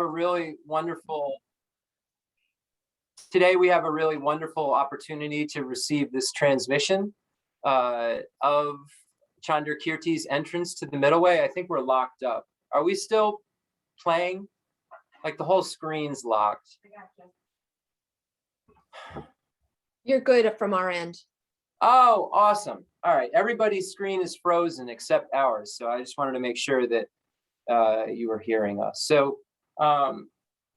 a really wonderful, today we have a really wonderful opportunity to receive this transmission of Chandrakirti's entrance to the middle way. I think we're locked up. Are we still playing? Like the whole screen's locked. You're good from our end. Oh, awesome. All right. Everybody's screen is frozen except ours. So I just wanted to make sure that you were hearing us. So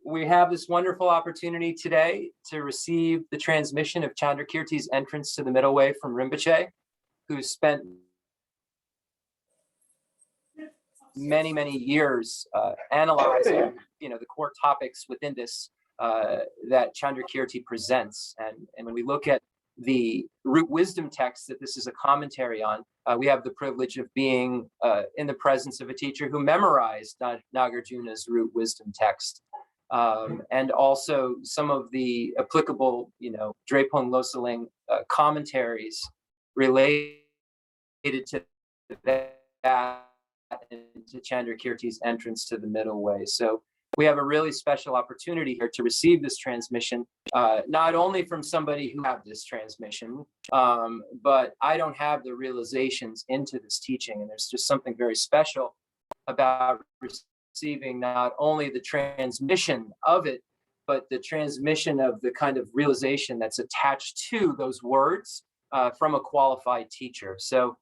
we have this wonderful opportunity today to receive the transmission of Chandrakirti's entrance to the middle way from Rinpoche, who spent many years analyzing, the core topics within this that Chandrakirti presents. And when we look at the root wisdom text that this is a commentary on, we have the privilege of being in the presence of a teacher who memorized Nagarjuna's root wisdom text. And also some of the applicable, Drepung Losaling commentaries related to that and to Chandrakirti's entrance to the middle way. So we have a really special opportunity here to receive this transmission, not only from somebody who have this transmission, but I don't have the realizations into this teaching. And there's just something very special about receiving not only the transmission of it, but the transmission of the kind of realization that's attached to those words from a qualified teacher. So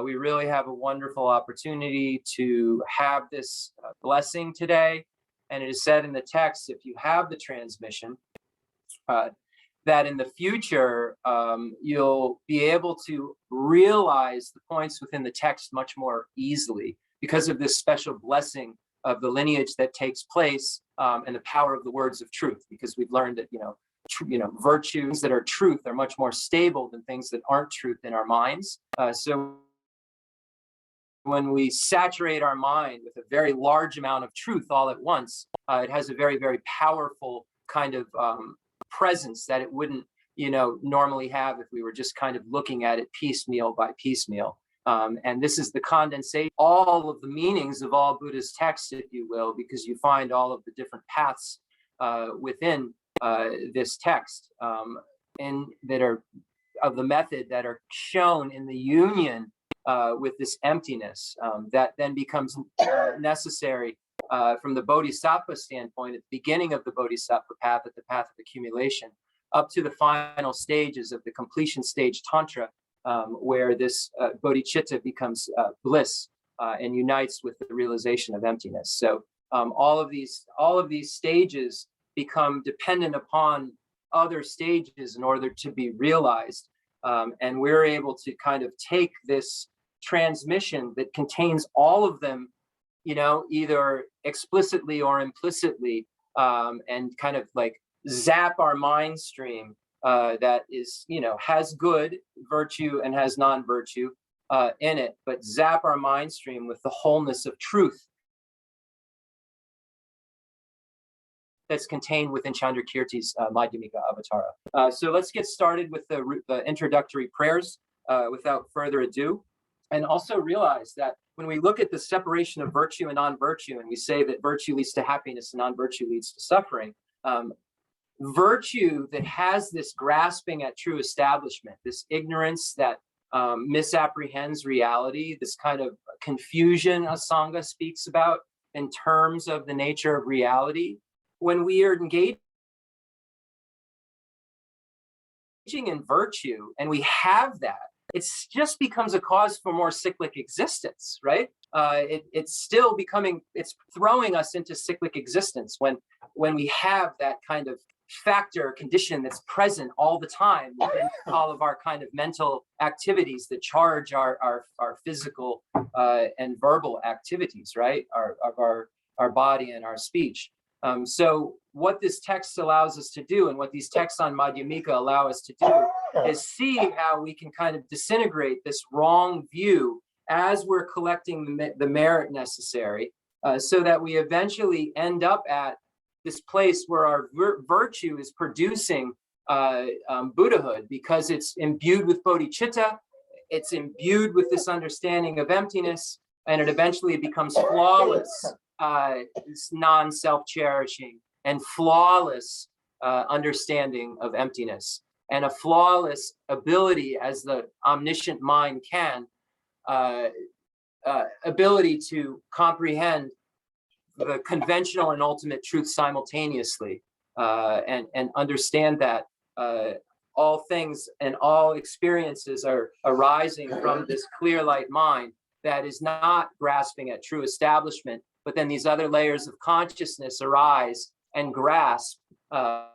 we really have a wonderful opportunity to have this blessing today. And it is said in the text, if you have the transmission, that in the future, you'll be able to realize the points within the text much more easily because of this special blessing of the lineage that takes place and the power of the words of truth, because we've learned that, virtues that are truth are much more stable than things that aren't truth in our minds. So when we saturate our mind with a very large amount of truth all at once, it has a very, very powerful kind of presence that it wouldn't, normally have if we were just kind of looking at it piecemeal by piecemeal. And this is the condensation, all of the meanings of all Buddhist texts, if you will, because you find all of the different paths within this text and that are of the method that are shown in the union with this emptiness that then becomes necessary from the Bodhisattva standpoint at the beginning of the Bodhisattva path, at the path of accumulation, up to the final stages of the completion stage Tantra, where this bodhicitta becomes bliss and unites with the realization of emptiness. So all of these stages become dependent upon other stages in order to be realized. And we're able to kind of take this transmission that contains all of them, either explicitly or implicitly, and kind of like zap our mind stream that is, has good virtue and has non-virtue in it, but zap our mind stream with the wholeness of truth that's contained within Chandrakirti's Madhyamika Avatara. So let's get started with the introductory prayers without further ado. And also realize that when we look at the separation of virtue and non-virtue, and we say that virtue leads to happiness and non-virtue leads to suffering, virtue that has this grasping at true establishment, this ignorance that misapprehends reality, this kind of confusion Asanga speaks about in terms of the nature of reality, when we are engaging in virtue and we have that, it just becomes a cause for more cyclic existence, right? It's still becoming, it's throwing us into cyclic existence when we have that kind of factor condition that's present all the time within all of our kind of mental activities that charge our physical and verbal activities, right? Our body and our speech. So what this text allows us to do, and what these texts on Madhyamika allow us to do, is see how we can kind of disintegrate this wrong view as we're collecting the merit necessary, so that we eventually end up at this place where our virtue is producing Buddhahood, because it's imbued with bodhicitta, it's imbued with this understanding of emptiness, and it eventually becomes flawless non-self-cherishing and flawless understanding of emptiness, and a flawless ability, as the omniscient mind can, ability to comprehend the conventional and ultimate truth simultaneously, and understand that all things and all experiences are arising from this clear light mind that is not grasping at true establishment, but then these other layers of consciousness arise and grasp at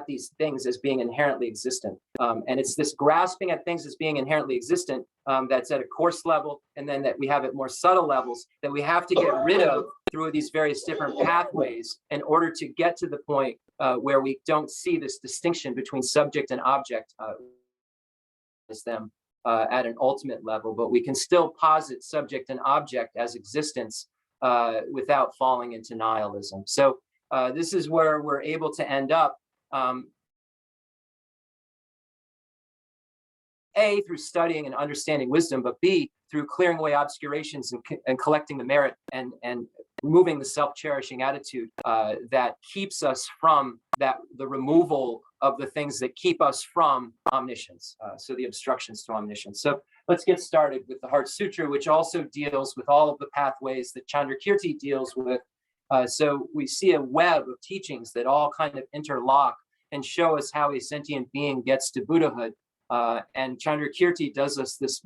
these things as being inherently existent. And it's this grasping at things as being inherently existent that's at a coarse level, and then that we have at more subtle levels that we have to get rid of through these various different pathways in order to get to the point where we don't see this distinction between subject and object as them at an ultimate level, but we can still posit subject and object as existence without falling into nihilism. So this is where we're able to end up, A, through studying and understanding wisdom, but B, through clearing away obscurations and collecting the merit and removing the self-cherishing attitude that keeps us from the removal of the things that keep us from omniscience, so the obstructions to omniscience. So let's get started with the Heart Sutra, which also deals with all of the pathways that Chandrakirti deals with. So we see a web of teachings that all kind of interlock and show us how a sentient being gets to Buddhahood. And Chandrakirti does this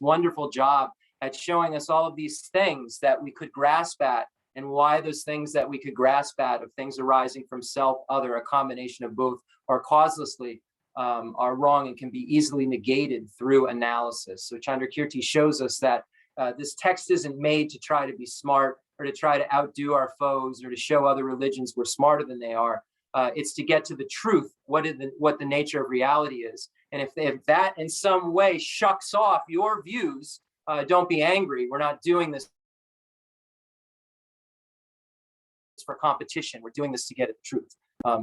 wonderful job at showing us all of these things that we could grasp at, and why those things that we could grasp at, of things arising from self, other, a combination of both, or causelessly, are wrong and can be easily negated through analysis. So Chandrakirti shows us that this text isn't made to try to be smart, or to try to outdo our foes, or to show other religions we're smarter than they are. It's to get to the truth, what the nature of reality is. And if that in some way shucks off your views, don't be angry. We're not doing this for competition. We're doing this to get at the truth.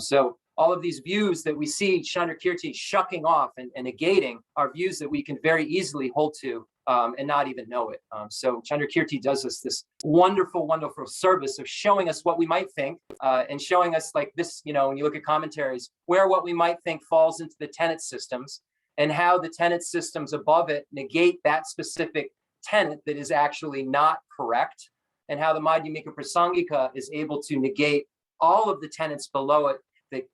So all of these views that we see Chandrakirti shucking off and negating are views that we can very easily hold to and not even know it. So Chandrakirti does us this wonderful, wonderful service of showing us what we might think, and showing us, like this, when you look at commentaries, where what we might think falls into the tenet systems, and how the tenet systems above it negate that specific tenet that is actually not correct, and how the Madhyamika Prasangika is able to negate all of the tenets below it,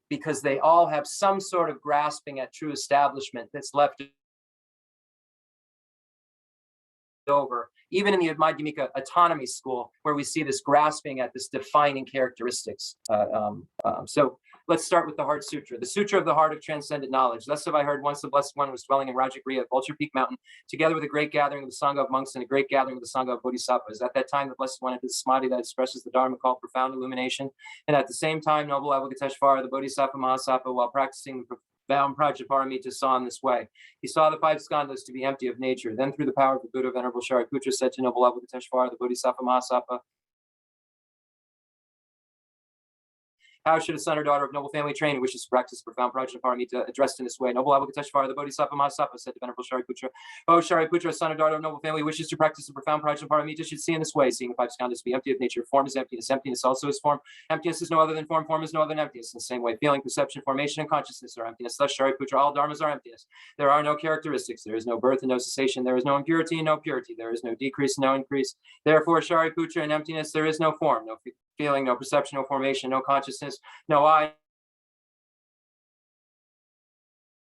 because they all have some sort of grasping at true establishment that's left over, even in the Madhyamika autonomy school, where we see this grasping at this defining characteristics. So let's start with the Heart Sutra. The Sutra of the Heart of Transcendent Knowledge. Thus have I heard, once the Blessed One was dwelling in Rajagriha at Vulture Peak Mountain, together with a great gathering of the Sangha of monks and a great gathering of the Sangha of Bodhisattvas. At that time, the Blessed One entered the samadhi that expresses the Dharma called profound illumination. And at the same time, noble Avalokiteshvara, the Bodhisattva Mahasattva, while practicing the profound Prajnaparamita, saw in this way. He saw the 5 skandhas to be empty of nature. Then through the power of the Buddha, Venerable Shariputra said to noble Avalokiteshvara, the Bodhisattva Mahasattva, how should a son or daughter of noble family train who wishes to practice profound Prajnaparamita addressed in this way? Noble Avalokiteshvara, the Bodhisattva Mahasattva, said to Venerable Shariputra, O Shariputra, a son or daughter of noble family who wishes to practice the profound Prajnaparamita should see in this way, seeing the 5 skandhas to be empty of nature. Form is emptiness. Emptiness also is form. Emptiness is no other than form. Form is no other than emptiness. In the same way, feeling, perception, formation, and consciousness are emptiness. Thus, Shariputra, all dharmas are emptiness. There are no characteristics. There is no birth and no cessation. There is no impurity and no purity. There is no decrease and no increase. Therefore, Shariputra, in emptiness, there is no form, no feeling, no perception, no formation, no consciousness, no I,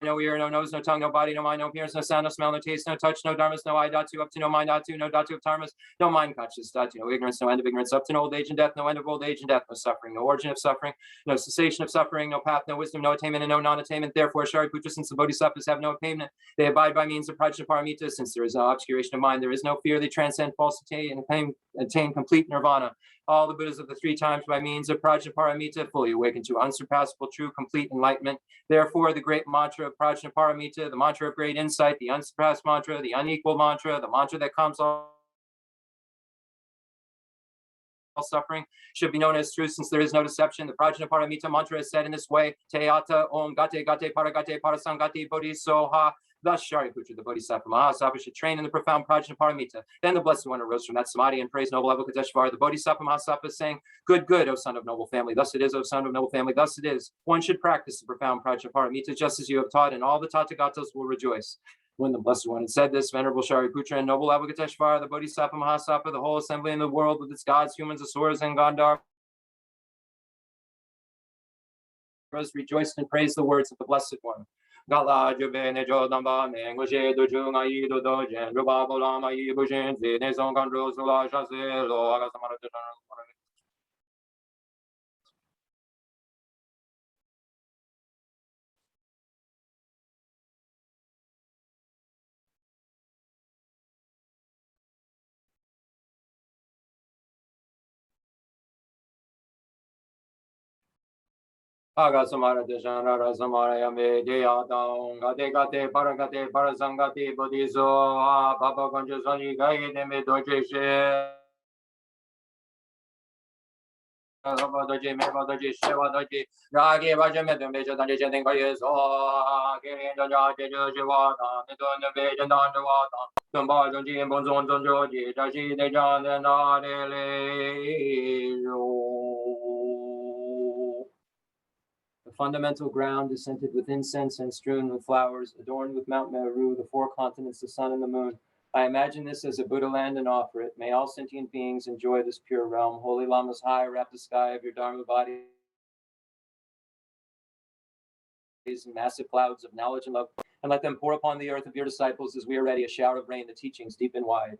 no ear, no nose, no tongue, no body, no mind, no appearance, no sound, no smell, no taste, no touch, no dharmas, no I, dhatu, up to no mind, dhatu, no dhatu of dharmas, no mind conscious, dhatu, no ignorance, no end of ignorance, up to no old age and death, no end of old age and death, no suffering, no origin of suffering, no cessation of suffering, no path, no wisdom, no attainment, and no non-attainment. Therefore, Shariputra, since the Bodhisattvas have no attainment, they abide by means of Prajnaparamita. Since there is no obscuration of mind, there is no fear, they transcend falsity and attain complete nirvana. All the Buddhas of the 3 times by means of Prajnaparamita fully awaken to unsurpassable, true, complete enlightenment. Therefore, the great mantra of Prajnaparamita, the mantra of great insight, the unsurpassed mantra, the unequal mantra, the mantra that calms all suffering, should be known as truth, since there is no deception. The Prajnaparamita mantra is said in this way: Teata om gate gate paragate parasangate bodhisoha Thus, Shariputra, the Bodhisattva Mahasattva, should train in the profound Prajnaparamita. Then the Blessed One arose from that samadhi and praised noble Avalokiteshvara, the Bodhisattva Mahasattva, saying, Good, good, O son of noble family. Thus it is, O son of noble family. Thus it is. One should practice the profound Prajnaparamita just as you have taught, and all the Tathagatas will rejoice. When the Blessed One had said this, Venerable Shariputra and noble Avalokiteshvara, the Bodhisattva Mahasattva, the whole assembly in the world with its gods, humans, asuras, and Gandharvas, rejoiced and praised the words of the Blessed One. Gala jubene jodamba mengoje dojunga yido dojen rubabo lama yibujen zine zongandro zula jazelo agasamara Agasamara Dejana Rasamara Yame Deyadang Adegate Paragate Parasangati Buddhizo Baba Ganjasani Gai Neme Dojeshe Doji Mevadoji Shevadoji Ragi Vajametum Bejadan Jengayeso Kirinda Jajivata Nidon Bejadan Vata Tumbajonji Bonzon Joji Dashi Dejan Nadele. The fundamental ground is scented with incense and strewn with flowers, adorned with Mount Meru, the four continents, the sun and the moon. I imagine this as a Buddha land and offer it. May all sentient beings enjoy this pure realm. Holy Lamas high, wrap the sky of your Dharma body in massive clouds of knowledge and love, and let them pour upon the earth of your disciples as we are ready, a shower of rain, the teachings deep and wide.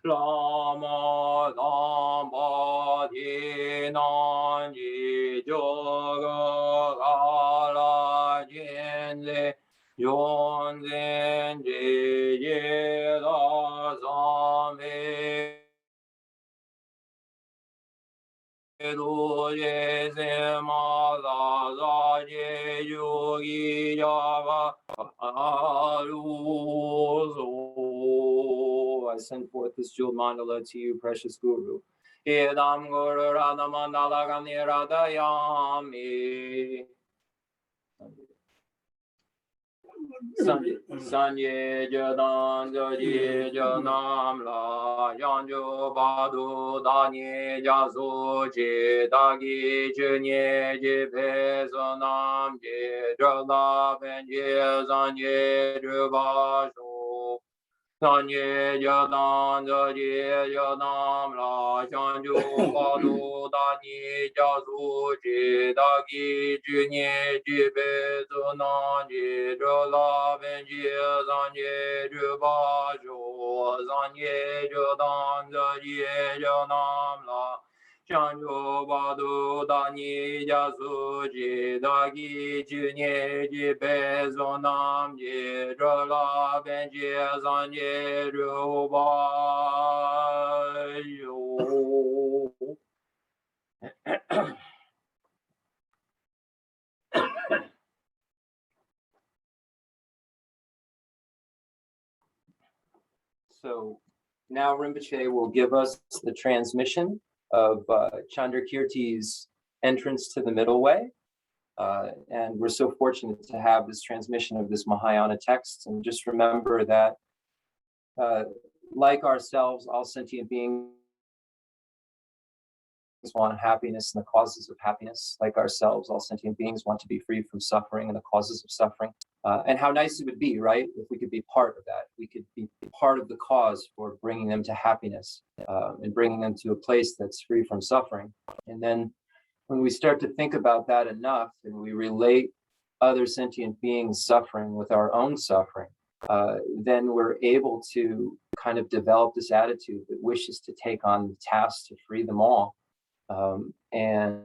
Lama Lama Dinan Joga Gala Jinle Yon Zen Jie La Zame Doje Zema La Zaje Yogi Java Aluzo. I send forth this jeweled mandala to you, precious Guru. Idam Guru Radha Mandala Gani Radayami. Sanye Jadan Jaji Janam La Janjo Badu Dani Jazo Je Dagi Junye Je Pezonam Je Jala Benje Zanye Drubasho Sanye Jadan Jaji Janam La Janjo Badu Dani Jazo Je Dagi Junye Je Pezonam Je Jala Benje Zanye Drubasho Sanye Jadan Jaji Janam La Chanjo Badu Dani Jasu Ji Dagi Junye Ji Bezonam Ji Jala Benji Zanye Rubayo. So now Rinpoche will give us the transmission of Chandrakirti's entrance to the middle way. And we're so fortunate to have this transmission of this Mahayana text. And just remember that, like ourselves, all sentient beings want happiness and the causes of happiness. Like ourselves, all sentient beings want to be free from suffering and the causes of suffering. And how nice it would be, right, if we could be part of that. We could be part of the cause for bringing them to happiness and bringing them to a place that's free from suffering. And then when we start to think about that enough and we relate other sentient beings' suffering with our own suffering, then we're able to kind of develop this attitude that wishes to take on the task to free them all. And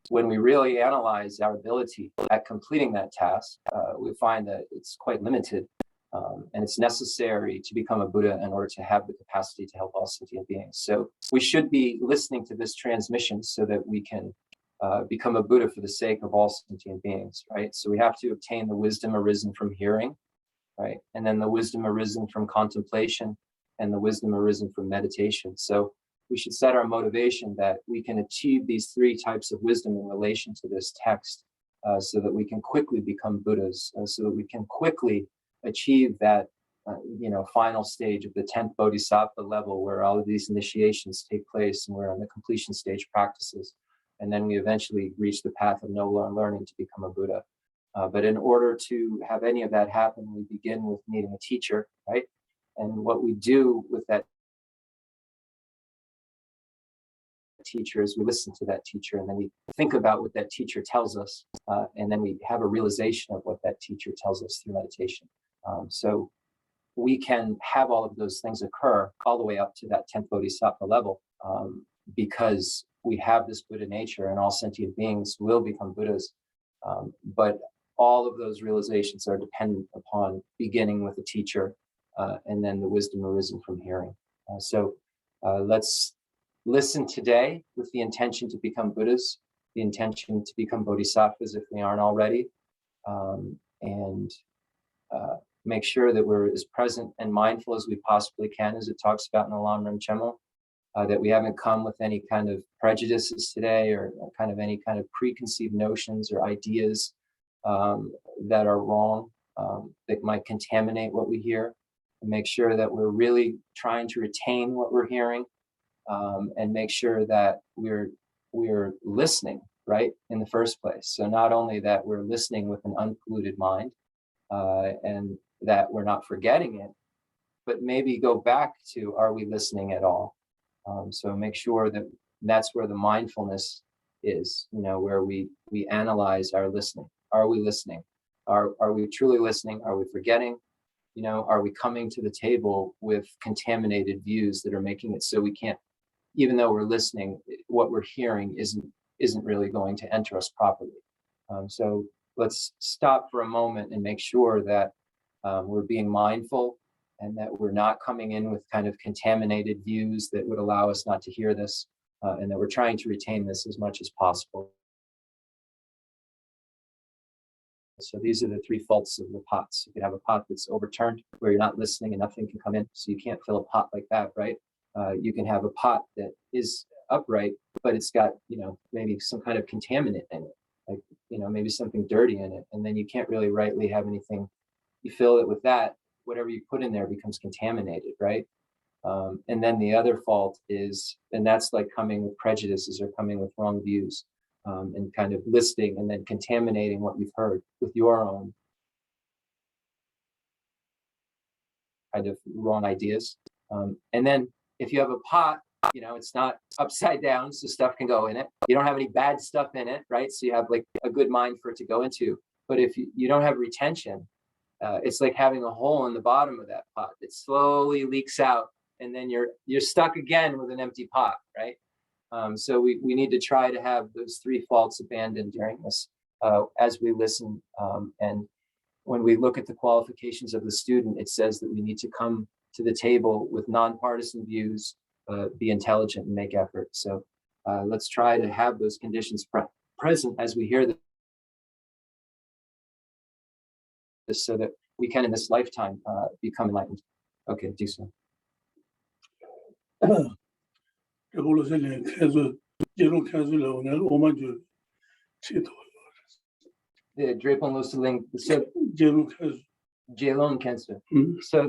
when we really analyze our ability at completing that task, we find that it's quite limited, and it's necessary to become a Buddha in order to have the capacity to help all sentient beings. So we should be listening to this transmission so that we can become a Buddha for the sake of all sentient beings, right? So we have to obtain the wisdom arisen from hearing, right? And then the wisdom arisen from contemplation, and the wisdom arisen from meditation. So we should set our motivation that we can achieve these three types of wisdom in relation to this text, so that we can quickly become Buddhas, so that we can quickly achieve that final stage of the 10th Bodhisattva level, where all of these initiations take place and we're on the completion stage practices. And then we eventually reach the path of no learning to become a Buddha. But in order to have any of that happen, we begin with needing a teacher, right? And what we do with that teacher is we listen to that teacher, and then we think about what that teacher tells us, and then we have a realization of what that teacher tells us through meditation. So we can have all of those things occur all the way up to that 10th Bodhisattva level, because we have this Buddha nature, and all sentient beings will become Buddhas. But all of those realizations are dependent upon beginning with a teacher, and then the wisdom arisen from hearing. So let's listen today with the intention to become Buddhas, the intention to become Bodhisattvas if we aren't already, and make sure that we're as present and mindful as we possibly can, as it talks about in the Lam Rim Chemo, that we haven't come with any kind of prejudices today, or kind of any kind of preconceived notions or ideas that are wrong, that might contaminate what we hear, and make sure that we're really trying to retain what we're hearing, and make sure that we're listening right in the first place. So not only that we're listening with an unpolluted mind, and that we're not forgetting it, but maybe go back to, are we listening at all? So make sure that that's where the mindfulness is, where we analyze our listening. Are we listening? Are we truly listening? Are we forgetting? Are we coming to the table with contaminated views that are making it so we can't, even though we're listening, what we're hearing isn't really going to enter us properly. So let's stop for a moment and make sure that we're being mindful, and that we're not coming in with kind of contaminated views that would allow us not to hear this, and that we're trying to retain this as much as possible. So these are the three faults of the pots. You can have a pot that's overturned, where you're not listening and nothing can come in, so you can't fill a pot like that, right? You can have a pot that is upright, but it's got, maybe some kind of contaminant in it, like, maybe something dirty in it, and then you can't really rightly have anything. You fill it with that, whatever you put in there becomes contaminated, right? And then the other fault is, and that's like coming with prejudices or coming with wrong views, and kind of listing and then contaminating what you've heard with your own kind of wrong ideas. And then if you have a pot, it's not upside down, so stuff can go in it. You don't have any bad stuff in it, right? So you have like a good mind for it to go into. But if you don't have retention, it's like having a hole in the bottom of that pot that slowly leaks out, and then you're stuck again with an empty pot, right? So we need to try to have those three faults abandoned during this, as we listen. And when we look at the qualifications of the student, it says that we need to come to the table with nonpartisan views, be intelligent, and make effort. So let's try to have those conditions present as we hear this, so that we can in this lifetime become enlightened. Okay, do so. The Drepung Lusiling, so Jelong Khensur. So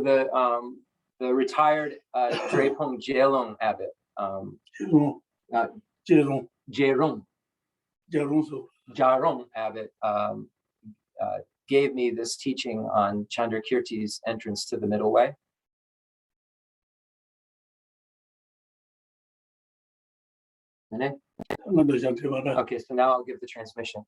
the retired Drepung Jelong Abbot, Jarong Abbot, gave me this teaching on Chandrakirti's entrance to the middle way. Okay, so now I'll give the transmission.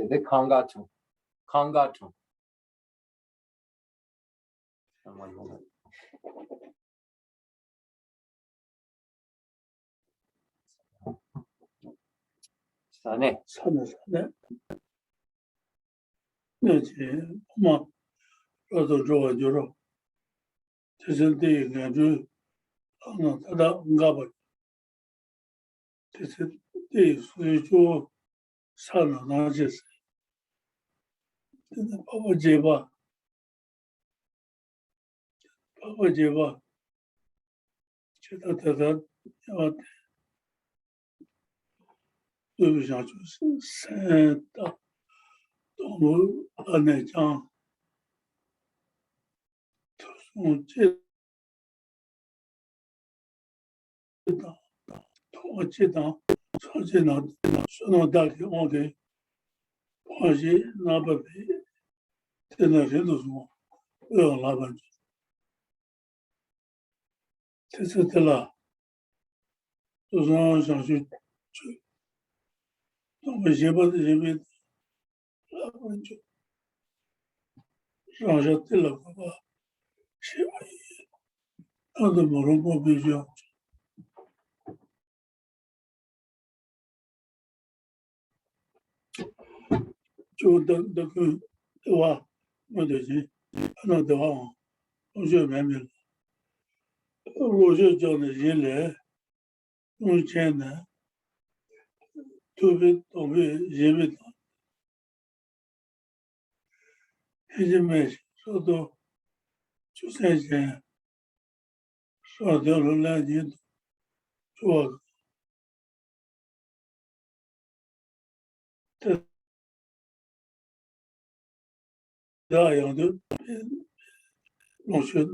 The Kongatu. Kongatu. One moment. Sane. 那样的龙学都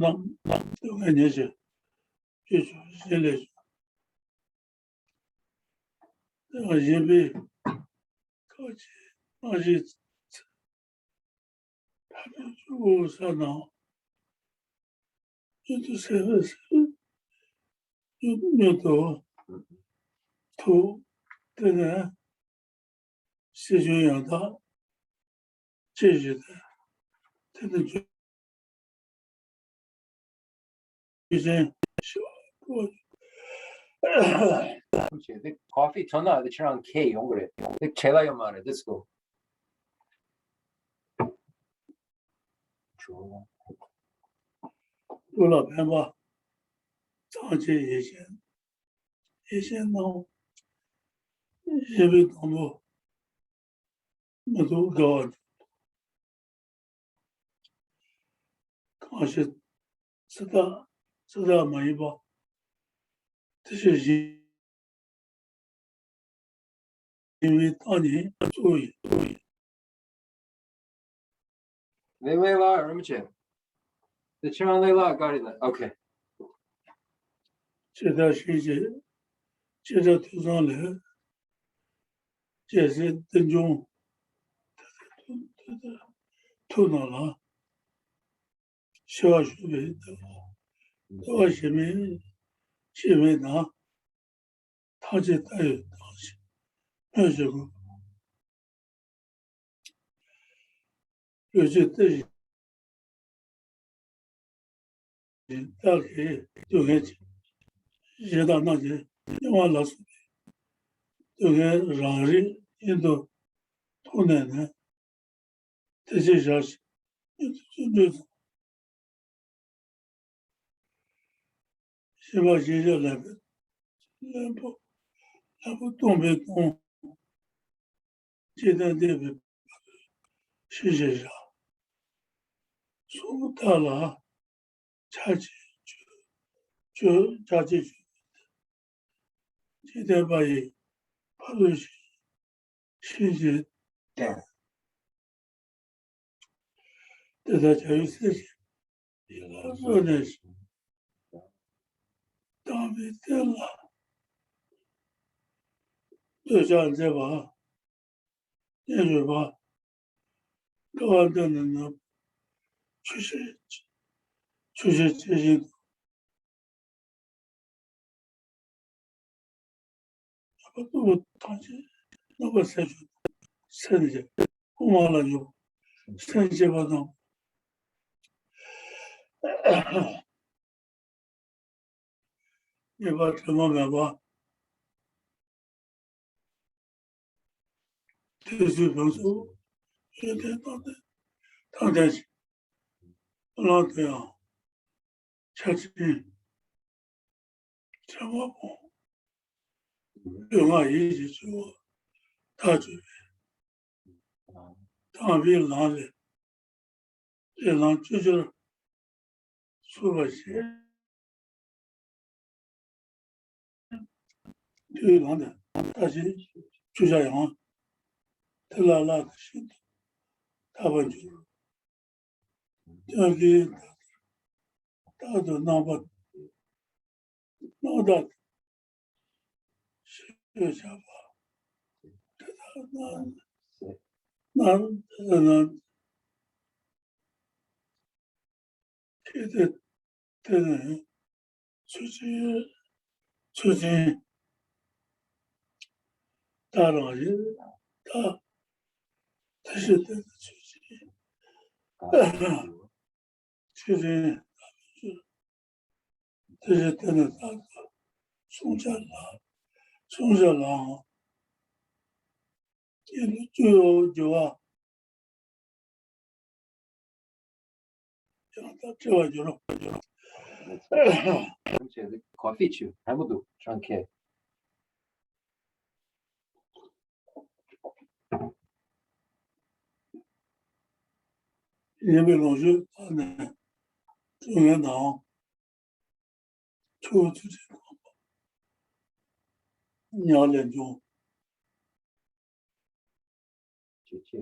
看见些，就是现在那因为高级那些他们就上脑，就是有多头的人，细菌养大，这些的，他们就先小过。 The coffee tona the chirang K ongre. The chela yamane this go.有老偏吧，长期也先弄，因为他们没都高，刚是知道没吧，这是因为当年注意。 Lela Rinpoche. The chirang lela got it. Okay. 这段时间接着头上来，这是等中头脑了，小学位到前面拿，他就带有东西，那时候有些对大概就该知道那些因为老师就该让人印度土奶奶这些消息，就先把学校来不东北东，这段这边谢谢啥，说不到了，差距就差距，这段把也跑出去，谢谢。 对他教育事情，说的是大没得了，就像这把，也许吧，高安的人呢，就是这些，我当时那个才去剩下，我忘了有剩下不弄。 你把这么干吧，就是分手，现在当代是老这样，下去怎么办？另外一起做，他这边他别拿的，这拿就是说个些，对拿的，但是就这样，他拉的心的，他们就这个他都拿不拿到，就下吧，那这人出去大老爷，他是这个出去，就是这是真的大哥，宋家郎，就啊，讲到这话就了。 The coffee chew. Hamudu chirang K.因为老师他呢，中原党出去2点钟，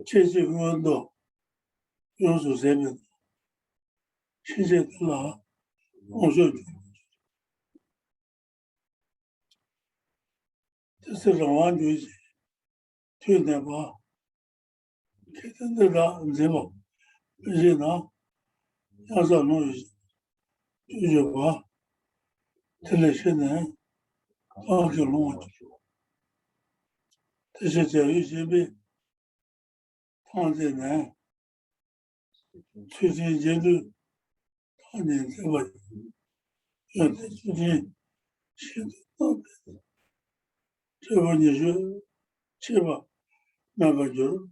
这些运动用手这边现在的啦，我说这是让完全是推的吧，给他那个什么，而且呢，要是弄就是吧，这类现在刚就弄完，这些教育设备放在那，最近研究他年这个，要在最近现在到的，这个你说去吧，那个就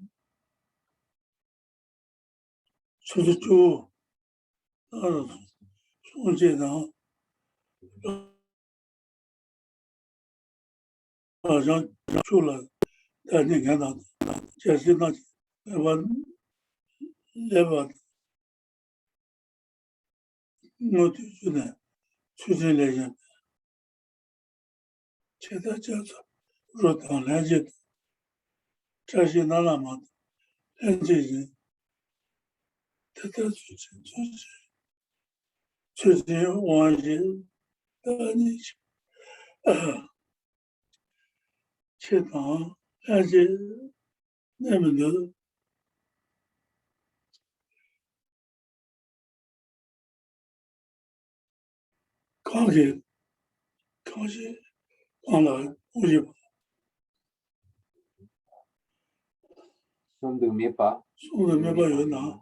出去住，从这呢，让住了，你看到，这是那那我就是呢，出去来讲，现在叫做若当了解，这些那了嘛，了解人，他出去往人你去当了解那么多。刚才刚了，我就送的没把，送的没把有拿，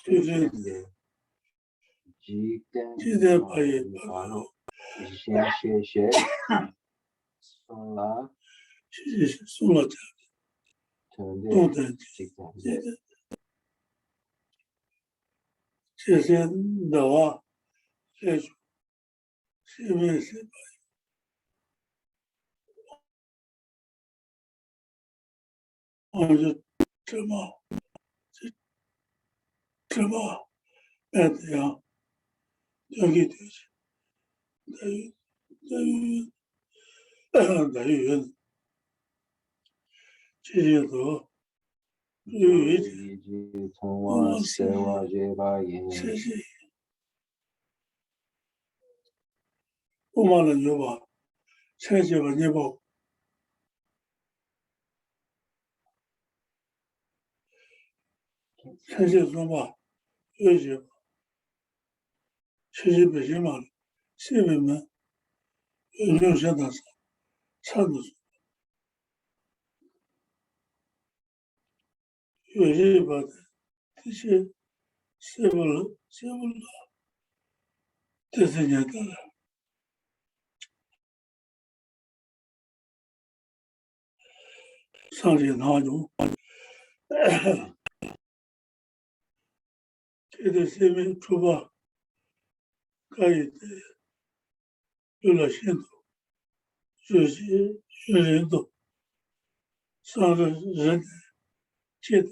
就是鸡蛋，今天把也谢，送了，送了这动的这些老啊，这种前面是我就这么那样，要给这些，那有这些都有一点，我谢谢，我忘了就把谢谢吧，你把谢谢说吧，谢谢，谢谢北京嘛，谢北们留下的唱的，有些把这些谢不了，这是年代了，上天堂中，这个生命出发，可以有了限度，有些人都上了人界的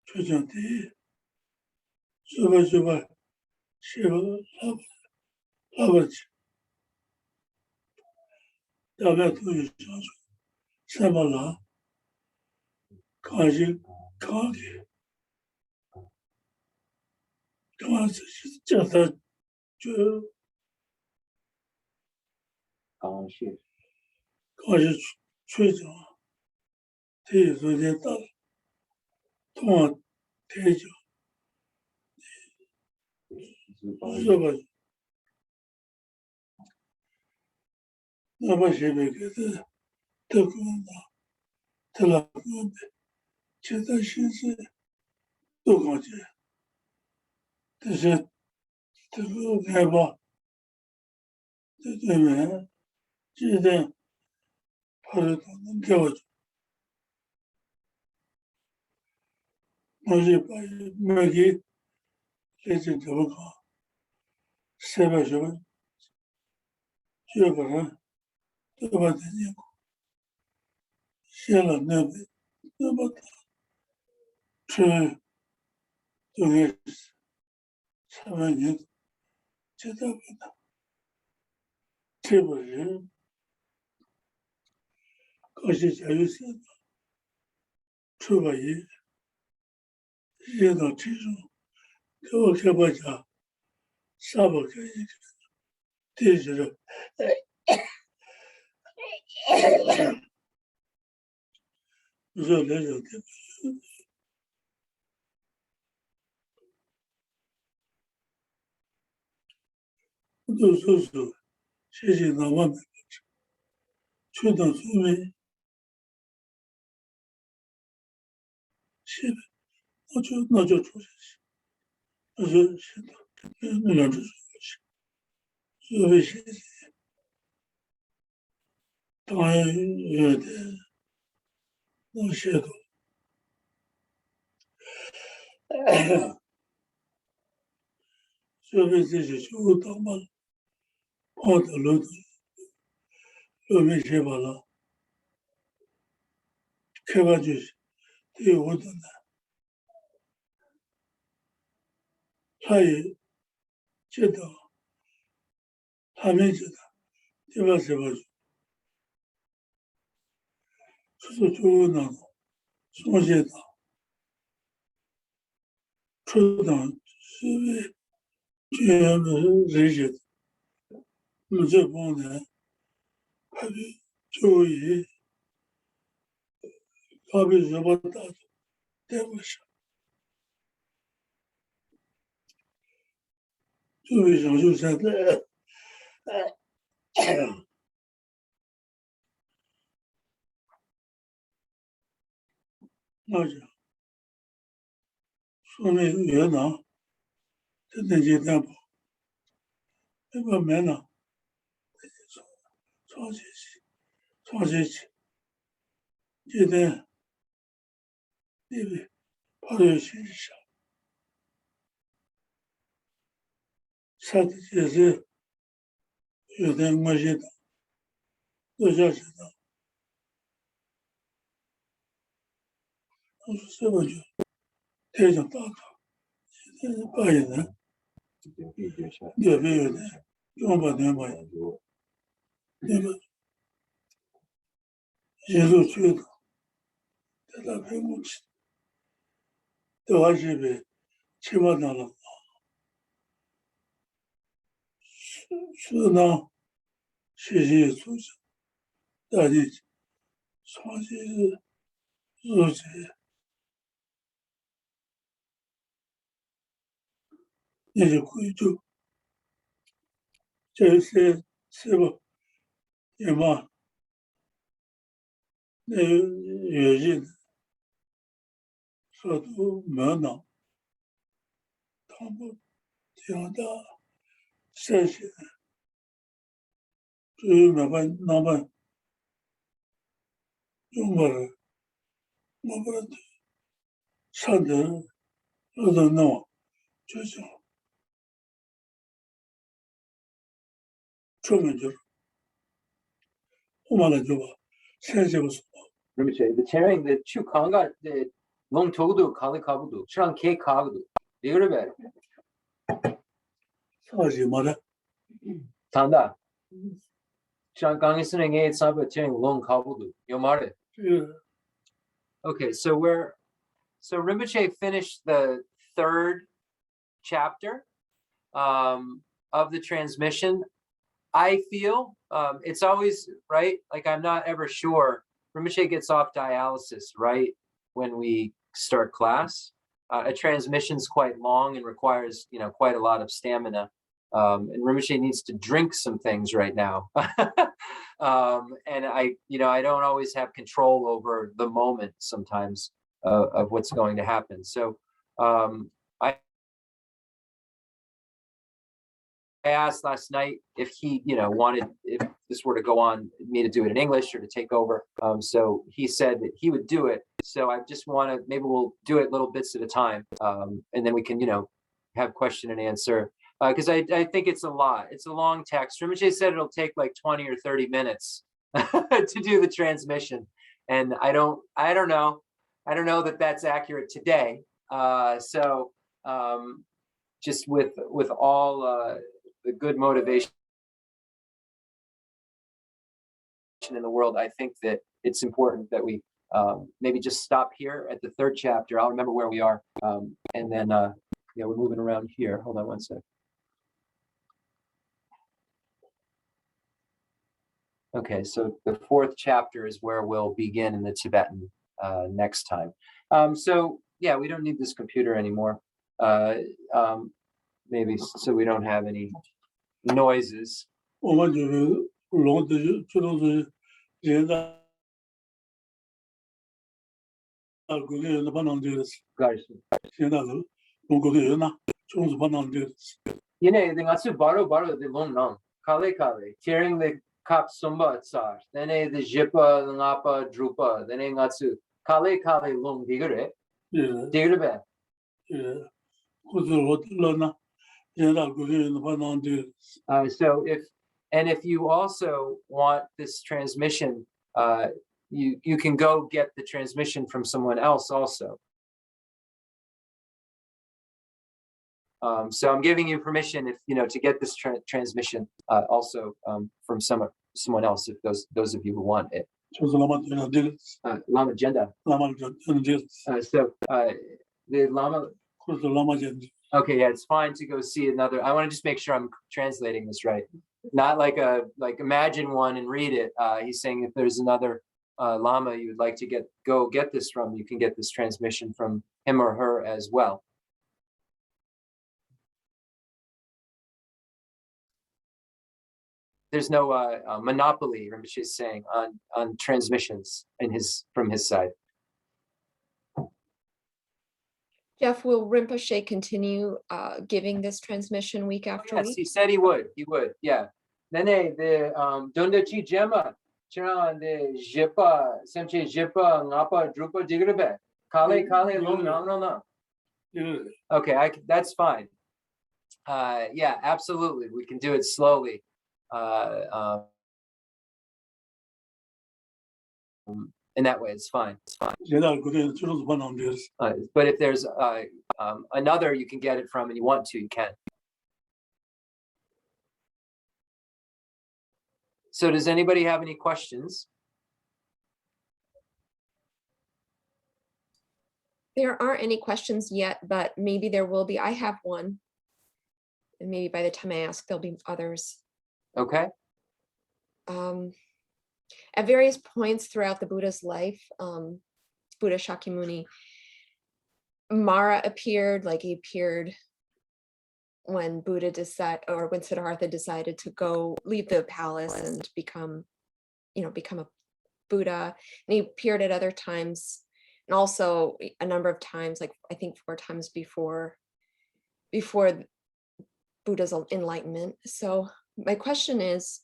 出讲第一，说吧，写吧老板去，大概都有相处，什么了，康熙康的，康是叫他就刚谢，康熙吹讲，这昨天到通往天讲，说吧，那么前面给他德国呢，他老公的，现在现在都感觉，但是这个开发这对面现在跑到能给我，我就把没给来这怎么搞，300万，就把它都把它念过，写了那么大，这都是3万年，这大不大？这个人高级教育生出版业也到其中，给我开把家，啥不可以？这就是，热来热的，都说谢谢那万们，去到所谓，现在那就出现，那就现在那样子所谓现在，当然有的那些个，所谓这些就当嘛，跑的路的，路没些把了，开发就是对我的呢，他也知道，他没知道，对吧？是吧？就是就那种松懈的，出党所谓这样的人些的，那么这帮人，他就以他被什么打的，带不上，就为享受现在，那就说明越南真的就担保，那个没呢，创新起，现在因为朋友欣赏，啥的也是有点关系的，都叫知道，我说这么就太上大考，现在扮演人也没有的，用不了嘛，那么一路去的，在那屏幕去，都还是被七八年了，是呢，学习组织，大家创新入职，那就贵州，这是吧？也嘛，那原因说都没呢，他们这样的这些，至于那么中国人，我们上的那种弄，就是出门就是，我们来就吧，现在不是。 Rinpoche, the tearing, the chu kanga, the long togudu, kali kabudu, shran ke kabudu. Digurbe. 上去没得， Tanda. Shran kangisune nge saba tearing long kabudu. Yomare. 这个 Okay, so Rinpoche finished the third chapter of the transmission. I feel it's always right. Like I'm not ever sure. Rinpoche gets off dialysis right when we start class. A transmission's quite long and requires quite a lot of stamina. And Rinpoche needs to drink some things right now. And I don't always have control over the moment sometimes of what's going to happen. So I asked last night if he, wanted, if this were to go on, me to do it in English or to take over. So he said that he would do it. So I just want to, maybe we'll do it little bits at a time. And then we can, have question and answer. Because I think it's a lot. It's a long text. Rinpoche said it'll take like 20 or 30 minutes to do the transmission. And I don't know. I don't know that that's accurate today. Just with all the good motivation in the world, I think that it's important that we maybe just stop here at the third chapter. I'll remember where we are. And then, yeah, we're moving around here. Hold on one sec. Okay, so the fourth chapter is where we'll begin in the Tibetan next time. So yeah, we don't need this computer anymore. Maybe so we don't have any noises. 我们就是龙的主动是人的国内人的帮忙这个事，现在是龙国内人呐，主动是帮忙这个事。Yine the ngatsu baro the long nang kale tearing the kap sumba tsar. Then the jipa ngapa drupa. Then ngatsu kale long digre. Digre be. 或者我了呢，现在国内人的帮忙这个。So if you also want this transmission, you can go get the transmission from someone else also. So I'm giving you permission, if to get this transmission also from someone else, if those of you who want it. Lama Agenda. So the Lama. Okay, yeah, it's fine to go see another. I want to just make sure I'm translating this right. Not like imagine one and read it. He's saying if there's another Lama you would like to go get this from, you can get this transmission from him or her as well. There's no monopoly, Rinpoche is saying, on transmissions from his side. Jeff, will Rinpoche continue giving this transmission week after Yes, week? he said he would. He would, yeah. Nene the Dondachi Gemma, Chiran the Jipa, Semche Jipa, Ngapa, Drupa, Digrabe, Kale, Lung, no. Okay, that's fine. Yeah, absolutely. We can do it slowly. In that way, it's fine. But if there's another you can get it from and you want to, you can. So does anybody have any questions? There aren't any questions yet, but maybe there will be. I have one. And maybe by the time I ask, there'll be others. Okay. At various points throughout the Buddha's life, Buddha Shakyamuni, Mara appeared, like he appeared when when Siddhartha decided to go leave the palace and become a Buddha. And he appeared at other times, and also a number of times, like I think 4 times before Buddha's enlightenment. So my question is,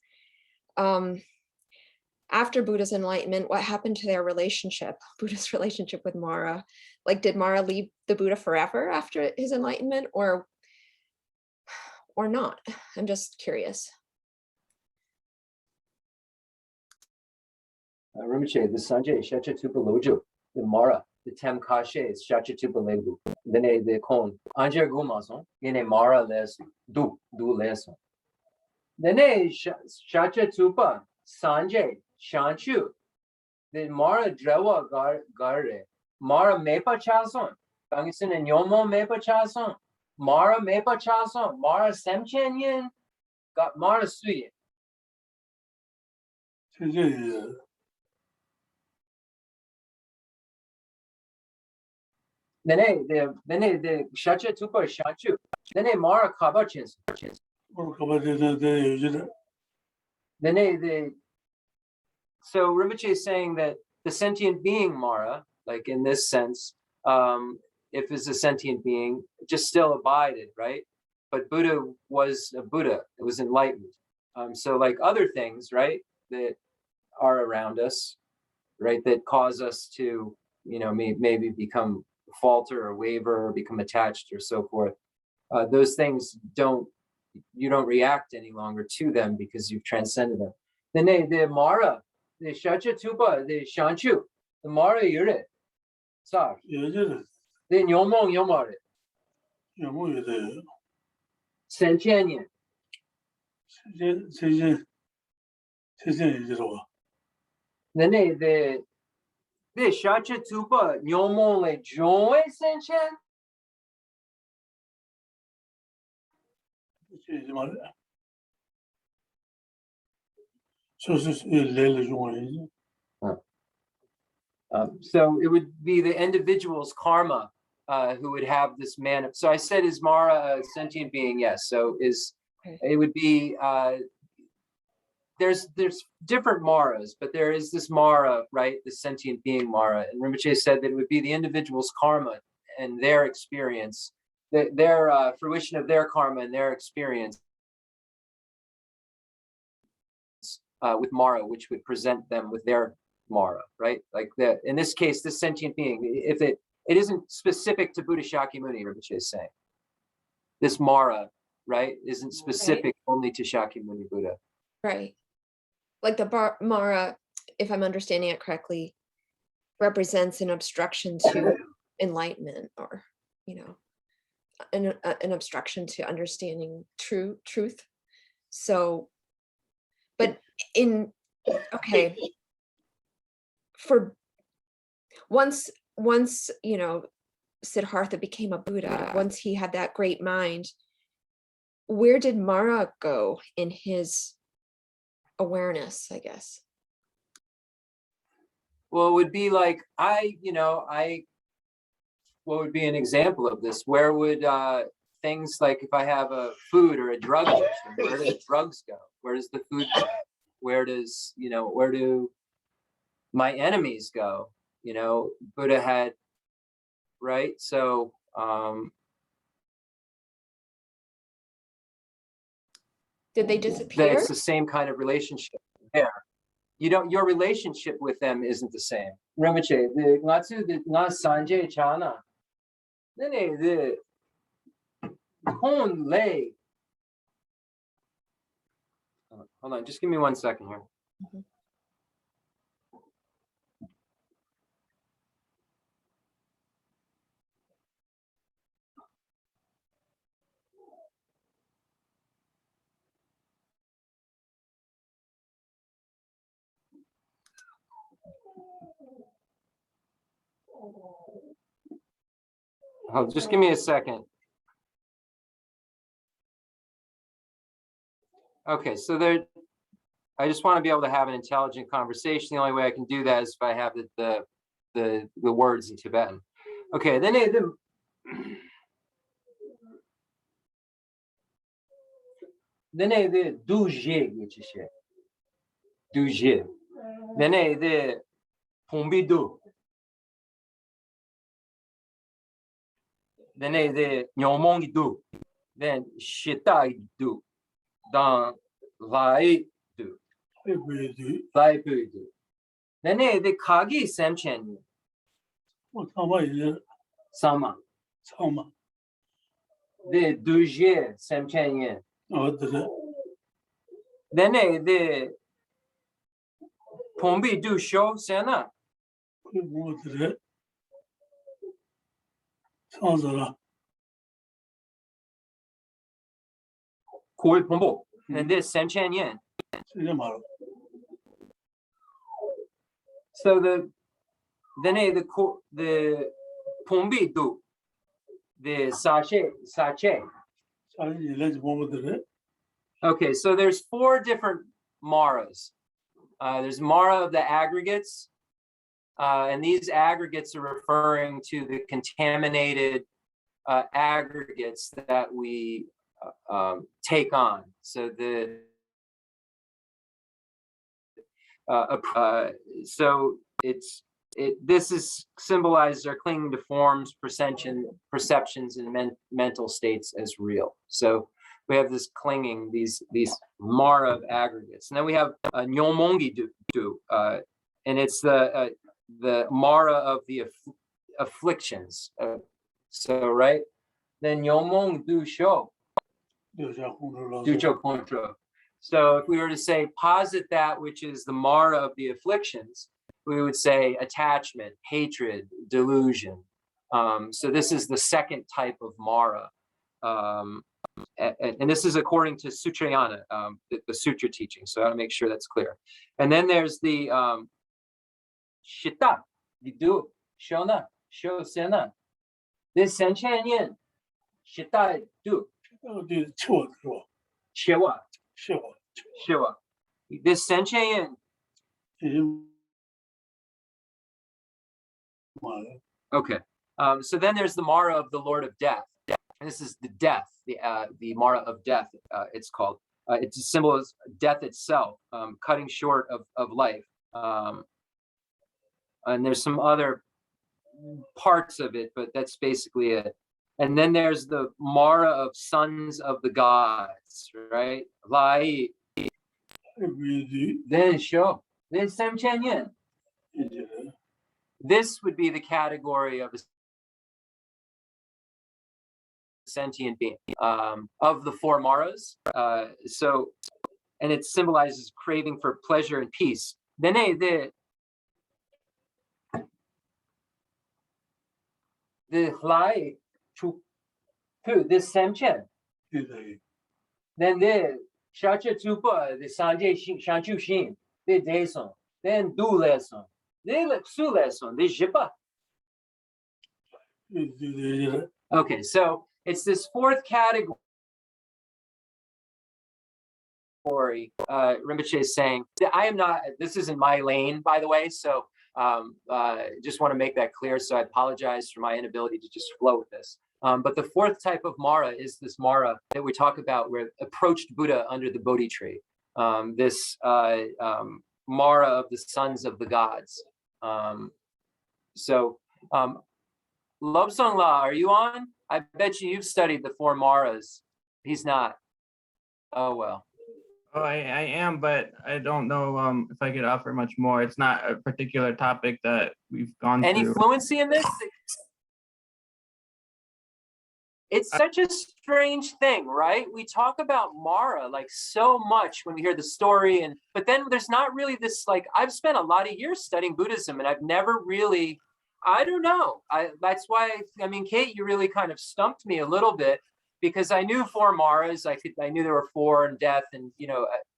after Buddha's enlightenment, what happened to their relationship, Buddha's relationship with Mara? Like, did Mara leave the Buddha forever after his enlightenment, or not? I'm just curious. Rinpoche, the Sanjay, Shachatupa Lojo, the Mara, the Tem Kashe, Shachatupa Legu, then the Kon, Anja Gumason, in Mara les, do les. Then Shachatupa, Sanjay, Shanchu, the Mara Drewa Gare, Mara Mepa Chason, Bangisan and Yomo Mepa Chason, Mara Mepa Chason, Mara Semchenyan, got Mara Suyin. Then the Shacha Tupa Shanchu, then Mara Kabachins. Then so Rinpoche is saying that the sentient being Mara, like in this sense, if it's a sentient being, just still abided, right? But Buddha was a Buddha, it was enlightened. So like other things, right, that are around us, right, that cause us to, maybe become falter or waver or become attached or so forth. Those things you don't react any longer to them because you've transcended them. Then the Mara, the Shacha Tupa, the Shanchu, the Mara Yure, Sar. Then Yomong Yomare. Senchenyan. Then The shacha tupa nyomo le joy sentient. 这嘛的，就是来了中人。So it would be the individual's karma who would have this man. So I said, is Mara a sentient being? Yes. So it would be there's different Maras, but there is this Mara, right? The sentient being Mara. And Rinpoche said that it would be the individual's karma and their experience, their fruition of their karma and their experience with Mara, which would present them with their Mara, right? Like in this case, this sentient being, if it isn't specific to Buddha Shakyamuni, Rinpoche is saying. This Mara, right, isn't specific only to Shakyamuni Buddha. Right. Like the Mara, if I'm understanding it correctly, represents an obstruction to enlightenment, or, an obstruction to understanding truth. So, but for once Siddhartha became a Buddha, once he had that great mind, where did Mara go in his awareness, I guess? Well, it would be like, what would be an example of this? Where would things like, if I have a food or a drug addiction, where do the drugs go? Where does the food go? Where do my enemies go? Buddha had, right? So, did they disappear? It's the same kind of relationship there. Your relationship with them isn't the same. Rinpoche, nga sanje chana. The hon lay. Hold on, just give me 1 second here. Mm-hmm. Oh, just give me a second. Okay, so I just want to be able to have an intelligent conversation. The only way I can do that is if I have the words in Tibetan. Okay, then the duje, which is duje. Then the pombidu. Then the nyomongidu. Then shitaidu. Then lai do. Lai do. Then the kagi semchen. Sama. The duje semchen. Then the pombi do show sena. Koi pombo. And this semchen yen. So the pombi do. The sache. Okay, so there's 4 different Maras. There's Mara of the aggregates, and these aggregates are referring to the contaminated aggregates that we take on. So this is symbolized our clinging to forms, perceptions, and mental states as real. So we have this clinging, these Mara of aggregates, and then we have Nyomongi do, and it's the Mara of the afflictions. So right, then Nyomong do show. So if we were to say posit that which is the Mara of the afflictions, we would say attachment, hatred, delusion. So this is the second type of Mara. And this is according to Sutrayana, the Suture teaching. So I want to make sure that's clear. And then there's the Shita. You do. Shona. Show sena. This sentient yin. Shita do. 到底错是吧？ Shewa. 是吧？ Shewa. This sentient yin. 已经完了。 Okay. So then there's the Mara of the Lord of Death. And this is the death, the Mara of Death, it's called. It's a symbol of death itself, cutting short of life. And there's some other parts of it, but that's basically it. And then there's the Mara of Sons of the Gods, right? Lai, 必须 then show, then Sam Chen Yin. 理解的。 This would be the category of a sentient being, of the four Maras. So, and it symbolizes craving for pleasure and peace. Then the Lai to this Samchen. 对的， Then the Shacha Tupa, the Sanjay Shanchu Shin, the Dason, then Du Lesson, the Su Lesson, the Jipa. 对。 Okay, so it's this fourth category. Rinpoche is saying that I am not, this isn't my lane, by the way. So just want to make that clear. So I apologize for my inability to just flow with this. But the fourth type of Mara is this Mara that we talk about where approached Buddha under the Bodhi tree. This Mara of the sons of the gods. Lobsang La, are you on? I bet you've studied the four Maras. He's not. Oh, well. Oh, I am, but I don't know if I could offer much more. It's not a particular topic that we've gone Any through. fluency in this? It's such a strange thing, right? We talk about Mara like so much when we hear the story, but then there's not really this, like, I've spent a lot of years studying Buddhism and I've never really, I don't know. That's why, I mean, Kate, you really kind of stumped me a little bit because I knew four Maras. I knew there were four in death, and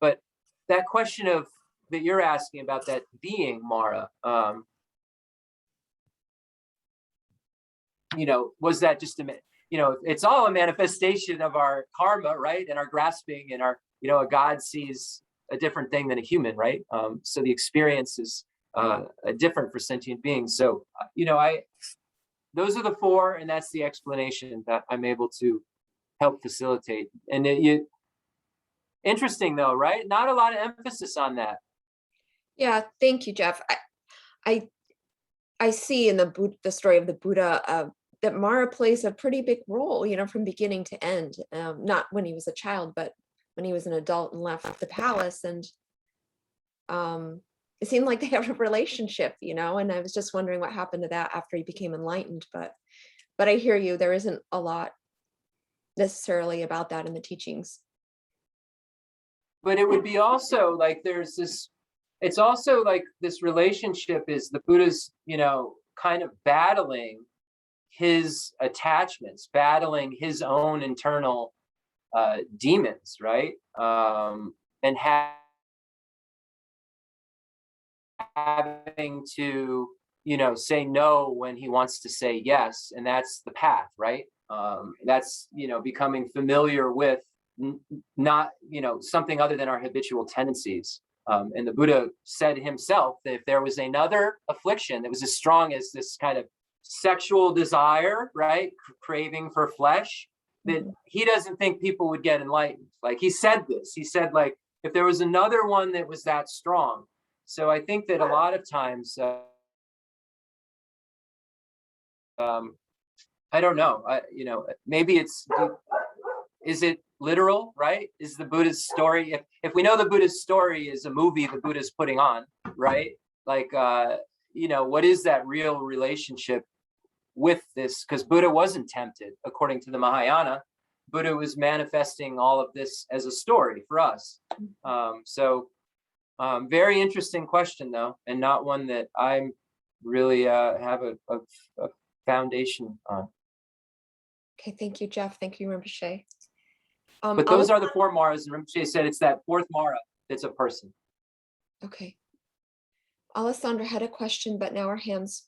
but that question of that you're asking about that being Mara, was that just a it's all a manifestation of our karma, right? And our grasping, and our, a God sees a different thing than a human, right? So the experience is different for sentient beings. So, those are the four, and that's the explanation that I'm able to help facilitate. And interesting though, right? Not a lot of emphasis on that. Yeah, thank you, Jeff. I see in the story of the Buddha that Mara plays a pretty big role, from beginning to end. Not when he was a child, but when he was an adult and left the palace. And it seemed like they had a relationship, and I was just wondering what happened to that after he became enlightened. But I hear you, there isn't a lot necessarily about that in the teachings. But it would be also like there's this, it's also like this relationship is the Buddha's, kind of battling his attachments, battling his own internal demons, right? And having to, say no when he wants to say yes. And that's the path, right? That's, becoming familiar with not, something other than our habitual tendencies. And the Buddha said himself that if there was another affliction that was as strong as this kind of sexual desire, right, craving for flesh, that he doesn't think people would get enlightened. Like he said this, he said, like, if there was another one that was that strong. So I think that a lot of times, I don't know, maybe is it literal, right? Is the Buddha's story, if we know the Buddha's story is a movie the Buddha's putting on, right? Like, what is that real relationship with this? Because Buddha wasn't tempted, according to the Mahayana. Buddha was manifesting all of this as a story for us. Very interesting question, though, and not one that I'm really have a foundation on. Okay, thank you, Jeff. Thank you, Rinpoche. But those are the four Maras, and Rinpoche said it's that fourth Mara that's a person. Okay. Alessandra had a question, but now her hand's